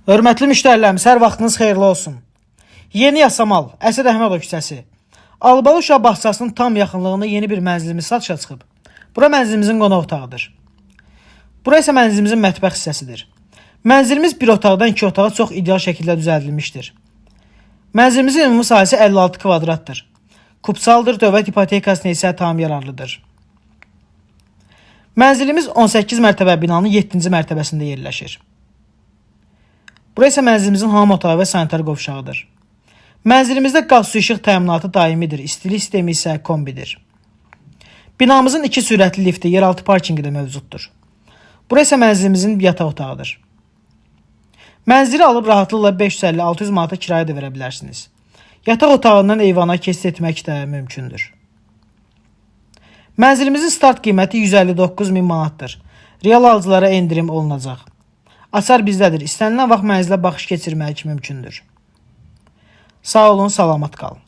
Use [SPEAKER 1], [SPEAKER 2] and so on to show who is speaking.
[SPEAKER 1] Hörmətli müştərilərimiz, hər vaxtınız xeyirli olsun. Yeni Yasamal, Əsəd Əhmədov küçəsi. Alıbalı uşaq bağçasının tam yaxınlığında yeni bir mənzilimiz satışa çıxıb. Bura mənzilimizin qonaq otağıdır. Bura isə mənzilimizin mətbəx hissəsidir. Mənzilimiz bir otaqdan iki otağa çox ideal şəkildə düzəldilmişdir. Mənzilimizin ümumi sahəsi 56 kvadratdır. Kupsaldır, dövlət ipotekasına isə tam yararlıdır. Mənzilimiz 18 mərtəbə binanın 7-ci mərtəbəsində yerləşir. Bura isə mənzilimizin hamam otağı və sanitar qovşağıdır. Mənzilimizdə qaz su işıq təminatı daimidir, istilik sistemi isə kombidir. Binamızın 2 sürətli lifti, yeraltı parkingi də mövcuddur. Bura isə mənzilimizin yataq otağıdır. Mənzili alıb rahatlıqla 550-600 manata kirayə də verə bilərsiniz. Yataq otağından eyvana keçid etmək də mümkündür. Mənzilimizin start qiyməti 159.000 manatdır. Real alıcılara endirim olunacaq. Açar bizdədir. İstənilən vaxt mənzilə baxış keçirmək mümkündür. Sağ olun, salamat qalın.